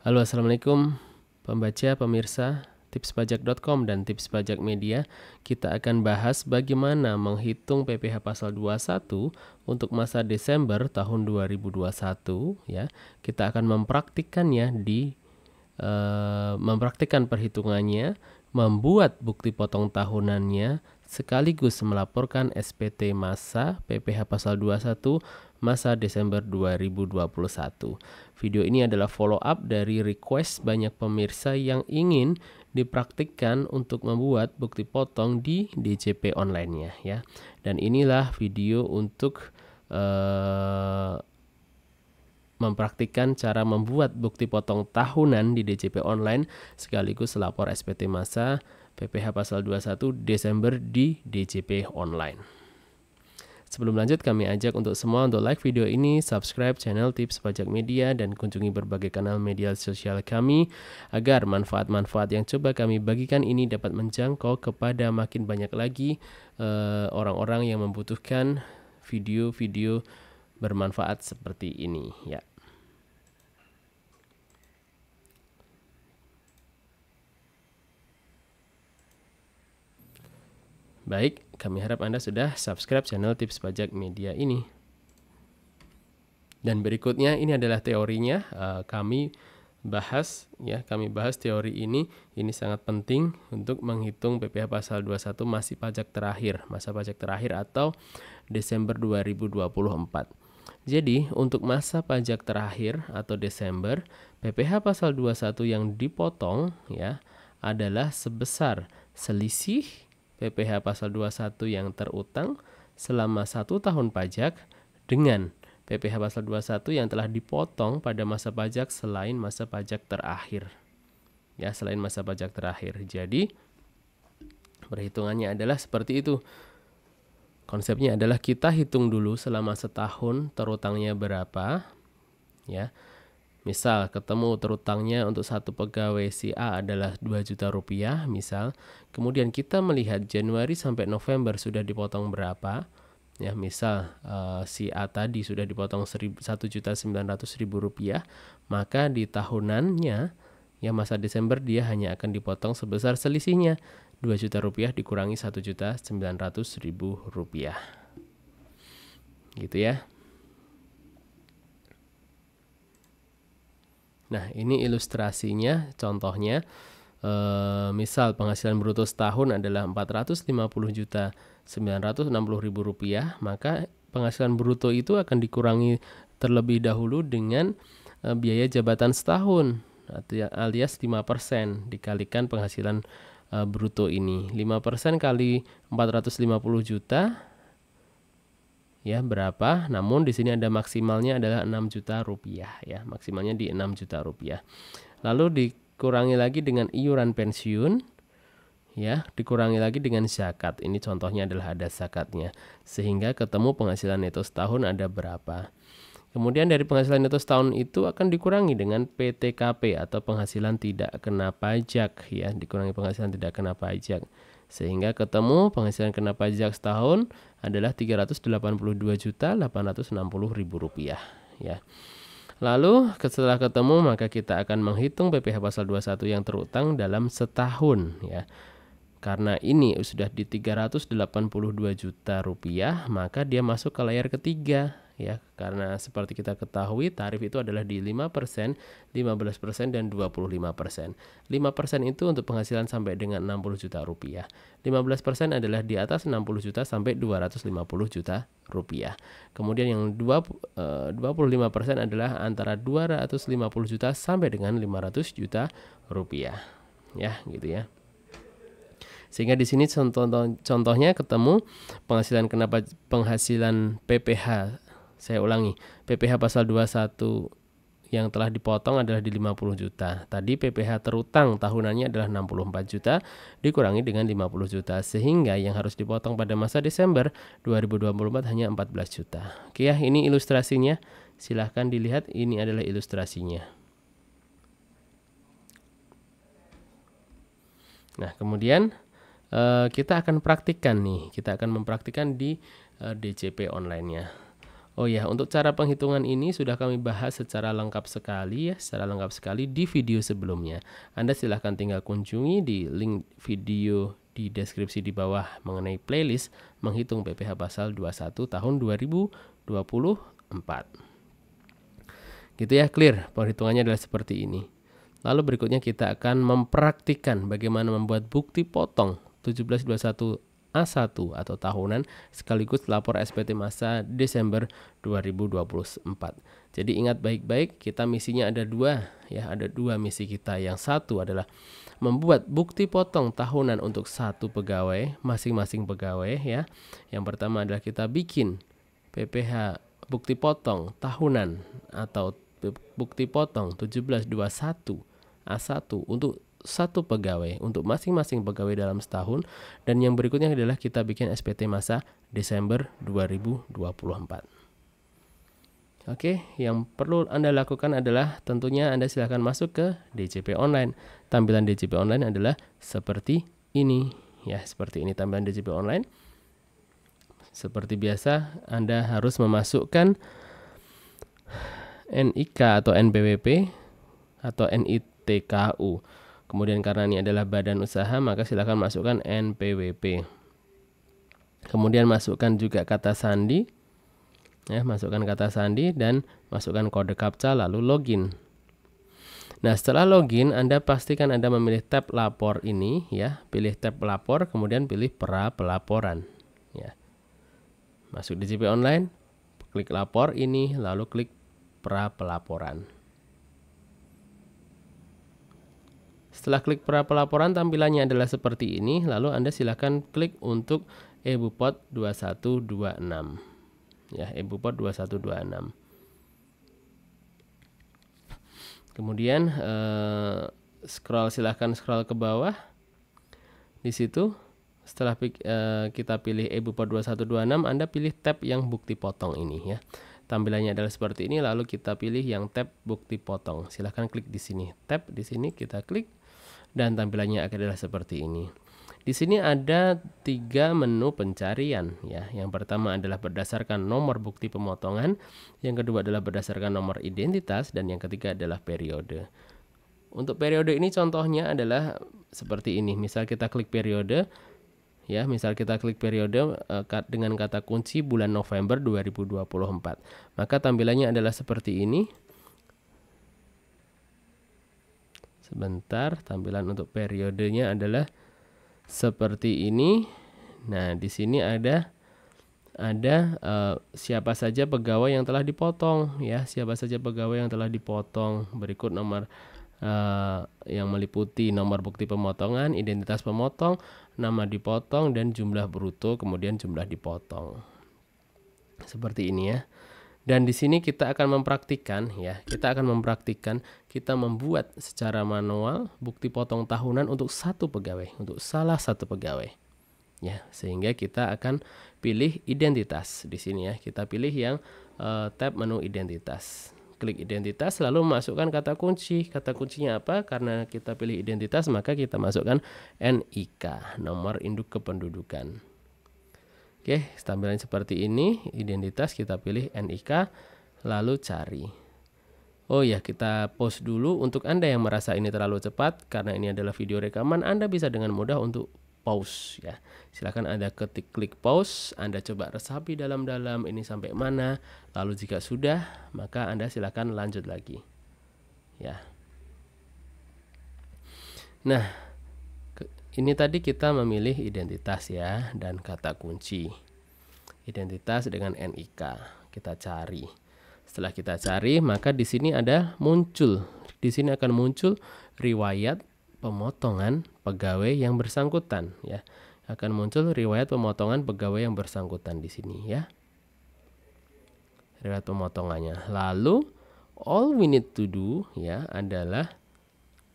Halo, assalamualaikum pembaca, pemirsa tipspajak.com dan tips pajak media. Kita akan bahas bagaimana menghitung PPh pasal 21 untuk masa Desember tahun 2021 ya. Kita akan mempraktikkannya mempraktikkan perhitungannya, membuat bukti potong tahunannya, sekaligus melaporkan SPT masa PPh pasal 21 masa Desember 2021. Video ini adalah follow up dari request banyak pemirsa yang ingin dipraktikkan untuk membuat bukti potong di DJP online-nya ya. Dan inilah video untuk mempraktikkan cara membuat bukti potong tahunan di DJP online sekaligus lapor SPT masa PPh pasal 21 Desember di DJP online. Sebelum lanjut, kami ajak untuk semua untuk like video ini, subscribe channel Tips Pajak Media, dan kunjungi berbagai kanal media sosial kami agar manfaat-manfaat yang coba kami bagikan ini dapat menjangkau kepada makin banyak lagi orang-orang yang membutuhkan video-video bermanfaat seperti ini ya. Baik, kami harap Anda sudah subscribe channel Tips Pajak Media ini. Dan berikutnya ini adalah teorinya. Kami bahas teori ini. Ini sangat penting untuk menghitung PPh pasal 21 masa pajak terakhir atau Desember 2024. Jadi, untuk masa pajak terakhir atau Desember, PPh pasal 21 yang dipotong ya adalah sebesar selisih PPh pasal 21 yang terutang selama 1 tahun pajak dengan PPh pasal 21 yang telah dipotong pada masa pajak selain masa pajak terakhir. Ya, selain masa pajak terakhir. Jadi, perhitungannya adalah seperti itu. Konsepnya adalah kita hitung dulu selama setahun terutangnya berapa. Ya. Misal ketemu terutangnya untuk satu pegawai si A adalah 2 juta rupiah misal. Kemudian kita melihat Januari sampai November sudah dipotong berapa. Ya, misal si A tadi sudah dipotong 1.900.000 rupiah. Maka di tahunannya ya masa Desember dia hanya akan dipotong sebesar selisihnya 2 juta rupiah dikurangi 1.900.000 rupiah. Gitu ya. Nah, ini ilustrasinya, contohnya, misal penghasilan bruto setahun adalah 450.960.000 rupiah, maka penghasilan bruto itu akan dikurangi terlebih dahulu dengan biaya jabatan setahun, alias 5% dikalikan penghasilan bruto ini. 5% kali 450 juta, ya berapa? Namun di sini ada maksimalnya adalah 6 juta rupiah ya, maksimalnya di 6 juta rupiah. Lalu dikurangi lagi dengan iuran pensiun ya, dikurangi lagi dengan zakat. Ini contohnya adalah ada zakatnya. Sehingga ketemu penghasilan neto setahun ada berapa. Kemudian dari penghasilan neto setahun itu akan dikurangi dengan PTKP atau penghasilan tidak kena pajak ya, dikurangi penghasilan tidak kena pajak. Sehingga ketemu penghasilan kena pajak setahun adalah 382.860.000 rupiah ya. Lalu setelah ketemu maka kita akan menghitung PPh pasal 21 yang terutang dalam setahun ya. Karena ini sudah di 382 juta rupiah, maka dia masuk ke layar ketiga ya. Karena seperti kita ketahui tarif itu adalah di 5%, 15% dan 25%. 5% itu untuk penghasilan sampai dengan 60 juta rupiah. 15% adalah di atas 60 juta sampai 250 juta rupiah. Kemudian yang 25% adalah antara 250 juta sampai dengan 500 juta rupiah. Ya, gitu ya. Sehingga di sini contohnya ketemu penghasilan PPh. Saya ulangi, PPh pasal 21 yang telah dipotong adalah di 50 juta. Tadi PPh terutang tahunannya adalah 64 juta dikurangi dengan 50 juta. Sehingga yang harus dipotong pada masa Desember 2024 hanya 14 juta. Oke ya, ini ilustrasinya. Silahkan dilihat, ini adalah ilustrasinya. Nah, kemudian kita akan praktikkan nih. Kita akan mempraktikkan di DJP online-nya. Oh ya, untuk cara penghitungan ini sudah kami bahas secara lengkap sekali ya, secara lengkap sekali di video sebelumnya. Anda silahkan tinggal kunjungi di link video di deskripsi di bawah mengenai playlist menghitung PPh pasal 21 tahun 2024. Gitu ya, clear. Perhitungannya adalah seperti ini. Lalu berikutnya kita akan mempraktikkan bagaimana membuat bukti potong 1721 A1 atau tahunan sekaligus lapor SPT masa Desember 2024. Jadi ingat baik-baik, kita misinya ada dua ya, ada dua misi kita. Yang satu adalah membuat bukti potong tahunan untuk satu pegawai, masing-masing pegawai ya. Yang pertama adalah kita bikin PPh bukti potong tahunan atau bukti potong 1721 A1 untuk satu pegawai, untuk masing-masing pegawai dalam setahun. Dan yang berikutnya adalah kita bikin SPT masa Desember 2024. Oke, yang perlu Anda lakukan adalah tentunya Anda silakan masuk ke DJP Online. Tampilan DJP Online adalah seperti ini ya, seperti ini tampilan DJP Online. Seperti biasa, Anda harus memasukkan NIK atau NPWP atau NITKU. Kemudian karena ini adalah badan usaha, maka silakan masukkan NPWP. Kemudian masukkan juga kata sandi. Ya, masukkan kata sandi dan masukkan kode captcha lalu login. Nah, setelah login, Anda pastikan Anda memilih tab lapor ini ya, pilih tab lapor, kemudian pilih pra pelaporan ya. Masuk di DJP Online, klik lapor ini, lalu klik pra pelaporan. Setelah klik pra pelaporan, tampilannya adalah seperti ini. Lalu Anda silakan klik untuk EBUPOT 2126. Ya, EBUPOT 2126. Kemudian silahkan scroll ke bawah. Di situ setelah kita pilih EBUPOT 2126, Anda pilih tab yang bukti potong ini ya. Tampilannya adalah seperti ini, lalu kita pilih yang tab bukti potong. Silahkan klik di sini. Tab di sini kita klik dan tampilannya adalah seperti ini. Di sini ada 3 menu pencarian ya. Yang pertama adalah berdasarkan nomor bukti pemotongan, yang kedua adalah berdasarkan nomor identitas, dan yang ketiga adalah periode. Untuk periode ini contohnya adalah seperti ini. Misal kita klik periode ya, misal kita klik periode dengan kata kunci bulan November 2024. Maka tampilannya adalah seperti ini. Sebentar, tampilan untuk periodenya adalah seperti ini. Nah, di sini ada siapa saja pegawai yang telah dipotong ya, siapa saja pegawai yang telah dipotong. Berikut nomor yang meliputi nomor bukti pemotongan, identitas pemotong, nama dipotong, dan jumlah bruto, kemudian jumlah dipotong. Seperti ini ya. Dan di sini kita akan mempraktikkan ya, kita membuat secara manual bukti potong tahunan untuk satu pegawai, untuk salah satu pegawai. Ya, sehingga kita akan pilih identitas di sini ya. Kita pilih yang tab menu identitas. Klik identitas lalu masukkan kata kunci. Kata kuncinya apa? Karena kita pilih identitas, maka kita masukkan NIK, nomor induk kependudukan. Oke, tampilan seperti ini, identitas kita pilih NIK, lalu cari. Oh ya, kita pause dulu. Untuk Anda yang merasa ini terlalu cepat, karena ini adalah video rekaman, Anda bisa dengan mudah untuk pause ya. Silahkan Anda klik pause, Anda coba resapi dalam-dalam ini sampai mana. Lalu jika sudah, maka Anda silahkan lanjut lagi. Ya. Nah, ini tadi kita memilih identitas ya dan kata kunci. Identitas dengan NIK kita cari. Setelah kita cari, maka di sini ada muncul. Di sini akan muncul riwayat pemotongan pegawai yang bersangkutan ya. Akan muncul riwayat pemotongan pegawai yang bersangkutan di sini ya. Riwayat pemotongannya. Lalu all we need to do ya adalah,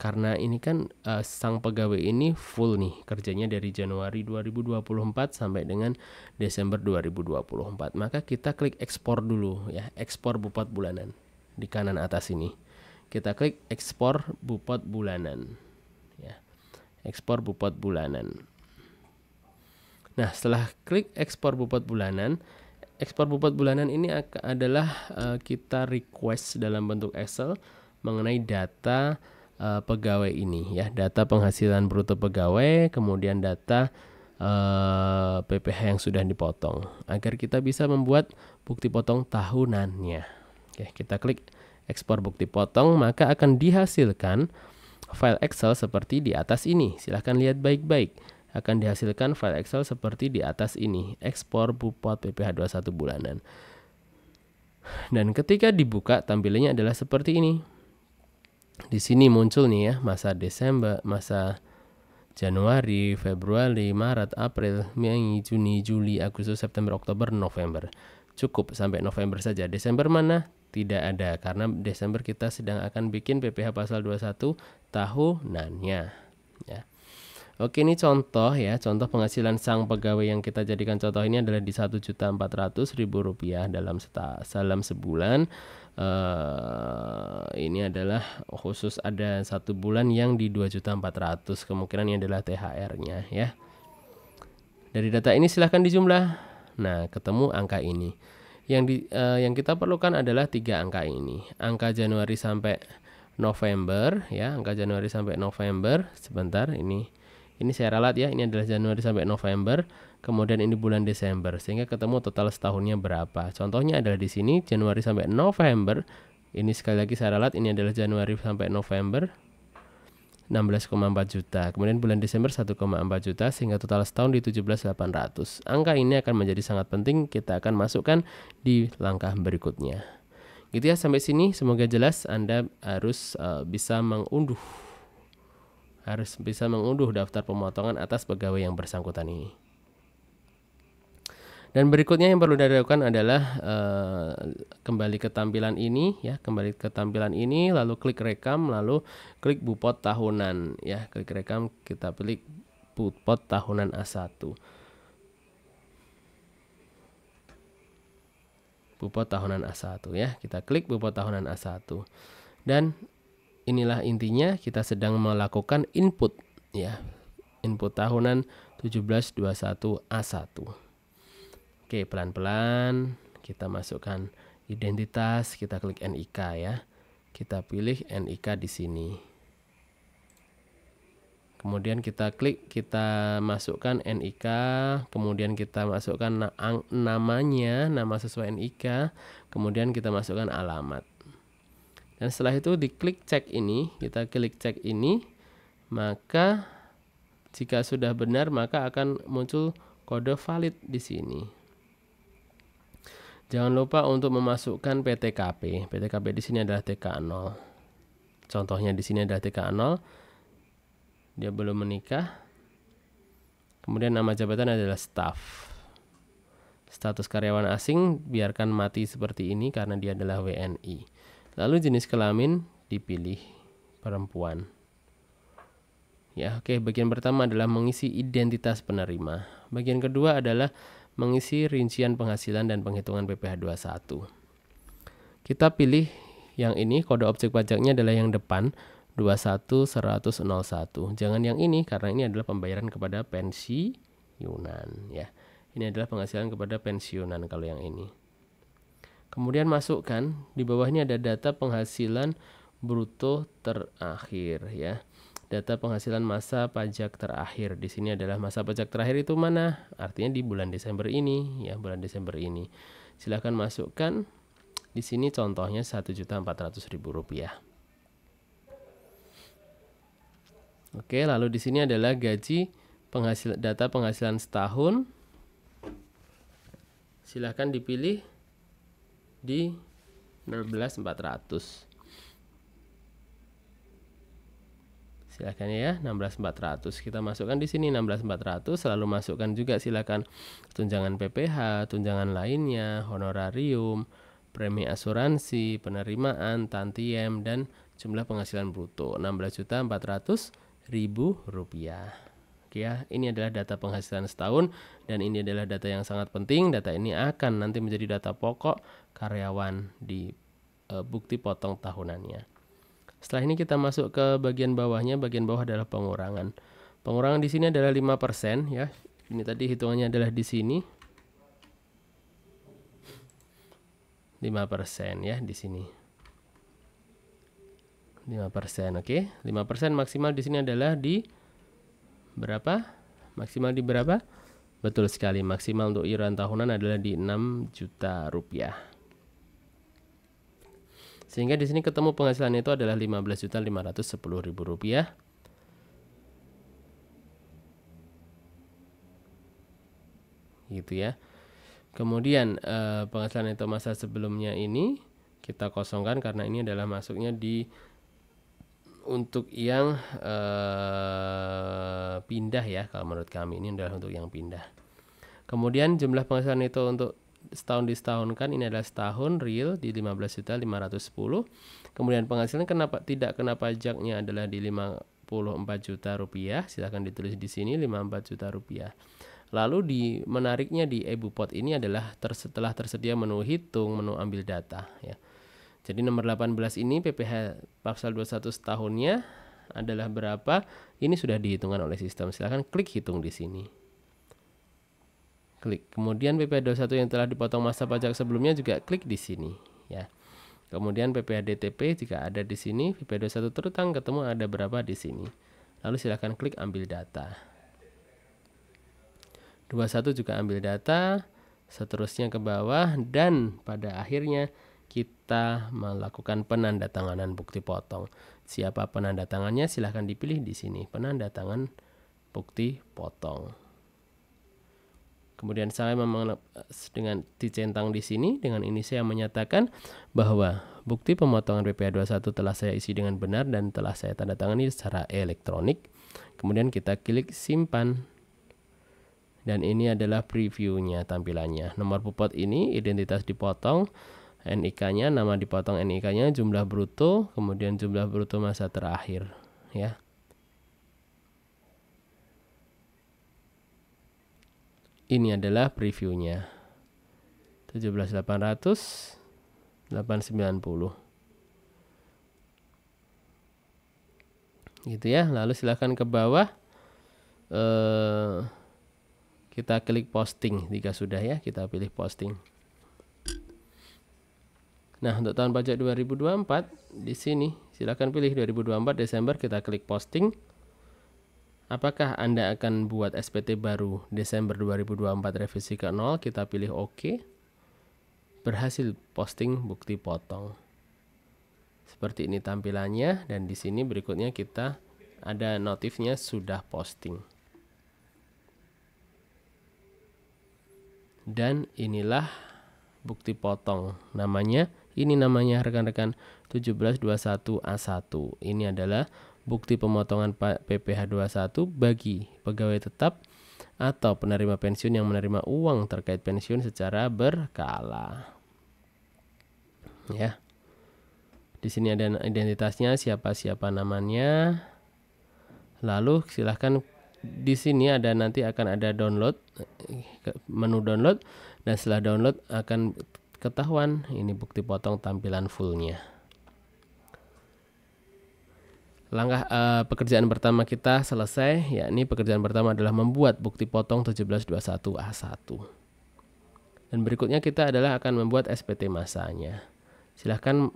karena ini kan sang pegawai ini full nih kerjanya dari Januari 2024 sampai dengan Desember 2024. Maka kita klik ekspor dulu ya, ekspor BUPOT bulanan di kanan atas ini. Kita klik ekspor BUPOT bulanan ya. Ekspor BUPOT bulanan. Nah, setelah klik ekspor BUPOT bulanan, ekspor bupot bulanan ini adalah kita request dalam bentuk Excel mengenai data pegawai ini ya, data penghasilan bruto pegawai, kemudian data PPh yang sudah dipotong agar kita bisa membuat bukti potong tahunannya. Oke, kita klik ekspor bukti potong, maka akan dihasilkan file Excel seperti di atas ini. Silahkan lihat baik-baik. Akan dihasilkan file Excel seperti di atas ini, ekspor bupot PPh 21 bulanan. Dan ketika dibuka tampilannya adalah seperti ini. Di sini muncul nih ya, masa Desember, masa Januari, Februari, Maret, April, Mei, Juni, Juli, Agustus, September, Oktober, November. Cukup sampai November saja. Desember mana? Tidak ada, karena Desember kita sedang akan bikin PPh pasal 21 tahunannya ya. Oke, ini contoh ya, contoh penghasilan sang pegawai yang kita jadikan contoh ini adalah di Rp1.400.000 dalam sebulan. Ini adalah khusus ada 1 bulan yang di 2.400.000, kemungkinan ini adalah THR-nya ya. Dari data ini silahkan dijumlah. Nah, ketemu angka ini. Yang kita perlukan adalah 3 angka ini. Angka Januari sampai November ya, angka Januari sampai November. Sebentar, ini saya ralat ya, ini adalah Januari sampai November, kemudian ini bulan Desember, sehingga ketemu total setahunnya berapa. Contohnya adalah di sini Januari sampai November. Ini sekali lagi saya ralat, ini adalah Januari sampai November 16,4 juta. Kemudian bulan Desember 1,4 juta, sehingga total setahun di 17.800. Angka ini akan menjadi sangat penting, kita akan masukkan di langkah berikutnya. Gitu ya, sampai sini semoga jelas. Anda harus bisa mengunduh daftar pemotongan atas pegawai yang bersangkutan ini. Dan berikutnya yang perlu dilakukan adalah kembali ke tampilan ini ya, lalu klik rekam, lalu klik bupot tahunan ya, klik rekam, kita pilih bupot tahunan A1. Bupot tahunan A1 ya, kita klik bupot tahunan A1. Dan inilah intinya, kita sedang melakukan input ya. Input tahunan 1721 A1. Oke, pelan-pelan kita masukkan identitas, kita klik NIK ya. Kita pilih NIK di sini. Kemudian kita klik, kita masukkan NIK, kemudian kita masukkan namanya, nama sesuai NIK, kemudian kita masukkan alamat. Dan setelah itu diklik cek ini, kita klik cek ini, maka jika sudah benar maka akan muncul kode valid di sini. Jangan lupa untuk memasukkan PTKP. PTKP di sini adalah TK0. Contohnya di sini adalah TK0. Dia belum menikah. Kemudian nama jabatan adalah staff. Status karyawan asing biarkan mati seperti ini karena dia adalah WNI. Lalu jenis kelamin dipilih perempuan. Ya, oke, bagian pertama adalah mengisi identitas penerima. Bagian kedua adalah mengisi rincian penghasilan dan penghitungan PPh 21. Kita pilih yang ini, kode objek pajaknya adalah yang depan 21.100.01. Jangan yang ini karena ini adalah pembayaran kepada pensiunan ya. Ini adalah penghasilan kepada pensiunan kalau yang ini. Kemudian masukkan di bawahnya ada data penghasilan bruto terakhir ya. Data penghasilan masa pajak terakhir. Di sini adalah masa pajak terakhir itu mana? Artinya di bulan Desember ini ya, bulan Desember ini. Silakan masukkan di sini contohnya Rp1.400.000. Oke, lalu di sini adalah gaji data penghasilan setahun. Silakan dipilih di 16.400. Silakan ya, 16.400. Kita masukkan di sini 16.400, lalu masukkan juga silakan tunjangan PPh, tunjangan lainnya, honorarium, premi asuransi, penerimaan, tantiem, dan jumlah penghasilan bruto Rp16.400.000. Oke ya, ini adalah data penghasilan setahun dan ini adalah data yang sangat penting. Data ini akan nanti menjadi data pokok karyawan di bukti potong tahunannya. Setelah ini kita masuk ke bagian bawahnya. Bagian bawah adalah pengurangan. Pengurangan di sini adalah 5% ya. Ini tadi hitungannya adalah di sini. 5% ya di sini. 5%, oke. 5% maksimal di sini adalah di berapa? Maksimal di berapa? Betul sekali, maksimal untuk iuran tahunan adalah di 6 juta rupiah. Sehingga di sini ketemu penghasilan itu adalah 15.510.000 rupiah. Gitu ya. Kemudian penghasilan neto masa sebelumnya ini kita kosongkan karena ini adalah masuknya di untuk yang pindah ya, kalau menurut kami ini adalah untuk yang pindah. Kemudian jumlah penghasilan neto untuk setahun disetahunkan ini adalah setahun real di 15.510. Kemudian penghasilan tidak kena pajaknya adalah di 54 juta rupiah. Silahkan ditulis di sini 54 juta rupiah. Lalu menariknya di EBUPOT ini adalah setelah tersedia menu hitung, menu ambil data ya. Jadi nomor 18 ini PPh pasal 21 setahunnya adalah berapa? Ini sudah dihitungkan oleh sistem. Silahkan klik hitung di sini. Klik. Kemudian PPh 21 yang telah dipotong masa pajak sebelumnya juga klik di sini ya. Kemudian PPh DTP jika ada di sini, PPh 21 terutang ketemu ada berapa di sini. Lalu silahkan klik ambil data. 21 juga ambil data, seterusnya ke bawah, dan pada akhirnya kita melakukan penandatanganan bukti potong. Siapa penanda tangannya? Silahkan dipilih di sini, penanda tangan bukti potong. Kemudian saya dengan dicentang di sini, dengan ini saya menyatakan bahwa bukti pemotongan PPh 21 telah saya isi dengan benar dan telah saya tanda tangani secara elektronik. Kemudian kita klik simpan. Dan ini adalah previewnya tampilannya. Nomor pupot ini identitas dipotong, NIK-nya, nama dipotong NIK-nya, jumlah bruto, kemudian jumlah bruto masa terakhir ya. Ini adalah previewnya. 17.800 890. Gitu ya. Lalu silahkan ke bawah. Kita klik posting jika sudah ya, kita pilih posting. Nah, untuk tahun pajak 2024 di sini silakan pilih 2024 Desember, kita klik posting. Apakah Anda akan buat SPT baru Desember 2024 revisi ke 0? Kita pilih OK. Berhasil posting bukti potong. Seperti ini tampilannya, dan di sini berikutnya kita ada notifnya sudah posting. Dan inilah bukti potong namanya. Ini namanya rekan-rekan 1721A1. Ini adalah bukti pemotongan PPh 21 bagi pegawai tetap atau penerima pensiun yang menerima uang terkait pensiun secara berkala. Ya. Di sini ada identitasnya, siapa namanya. Lalu silahkan di sini nanti akan ada download, menu download, dan setelah download akan ketahuan ini bukti potong tampilan fullnya. Langkah pekerjaan pertama kita selesai, yakni pekerjaan pertama adalah membuat bukti potong 1721A1. Dan berikutnya kita akan membuat SPT masanya. Silahkan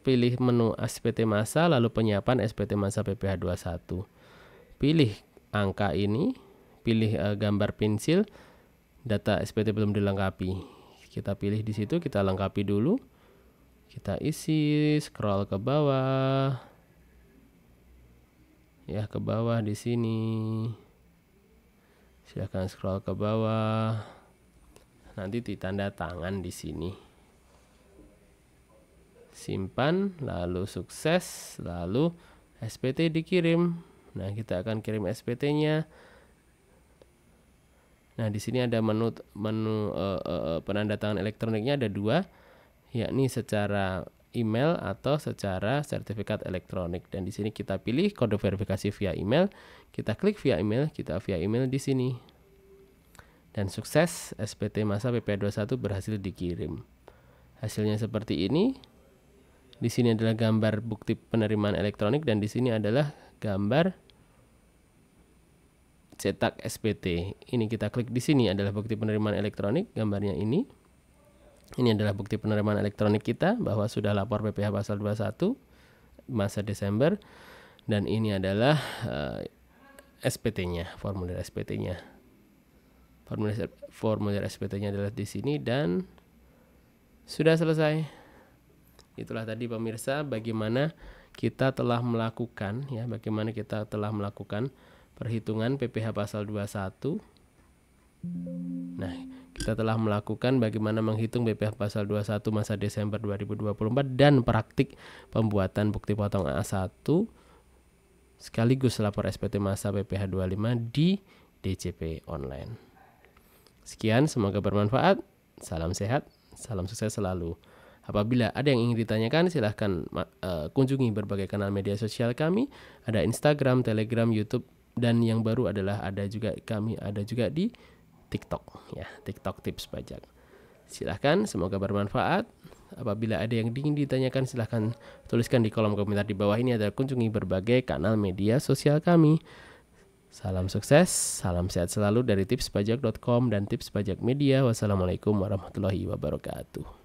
pilih menu SPT masa, lalu penyiapan SPT masa PPh 21. Pilih angka ini, pilih gambar pensil, data SPT belum dilengkapi. Kita pilih di situ, kita lengkapi dulu. Kita isi, scroll ke bawah. Ya, ke bawah di sini. Silahkan scroll ke bawah. Nanti ditanda tangan di sini. Simpan, lalu sukses, lalu SPT dikirim. Nah, kita akan kirim SPT-nya. Nah, di sini ada menu penandatangan elektroniknya ada 2, yakni secara email atau secara sertifikat elektronik. Dan di sini kita pilih kode verifikasi via email. Kita klik via email, kita via email di sini. Dan sukses, SPT masa PPh 21 berhasil dikirim. Hasilnya seperti ini. Di sini adalah gambar bukti penerimaan elektronik, dan di sini adalah gambar cetak SPT. Ini kita klik di sini adalah bukti penerimaan elektronik, gambarnya ini. Ini adalah bukti penerimaan elektronik kita bahwa sudah lapor PPh pasal 21 masa Desember, dan ini adalah SPT-nya, formulir SPT-nya. Formulir SPT-nya adalah di sini dan sudah selesai. Itulah tadi pemirsa bagaimana kita telah melakukan perhitungan PPh pasal 21. Nah, kita telah melakukan bagaimana menghitung PPh pasal 21 masa Desember 2024 dan praktik pembuatan bukti potong A1 sekaligus lapor SPT masa PPh 25 di DJP online. Sekian, semoga bermanfaat. Salam sehat, salam sukses selalu. Apabila ada yang ingin ditanyakan, silahkan kunjungi berbagai kanal media sosial kami. Ada Instagram, Telegram, YouTube, dan yang baru adalah kami ada juga di TikTok, ya, TikTok Tips Pajak. Silahkan, semoga bermanfaat. Apabila ada yang ingin ditanyakan, silahkan tuliskan di kolom komentar di bawah ini atau kunjungi berbagai kanal media sosial kami. Salam sukses, salam sehat selalu dari tipspajak.com dan Tips Pajak Media. Wassalamualaikum warahmatullahi wabarakatuh.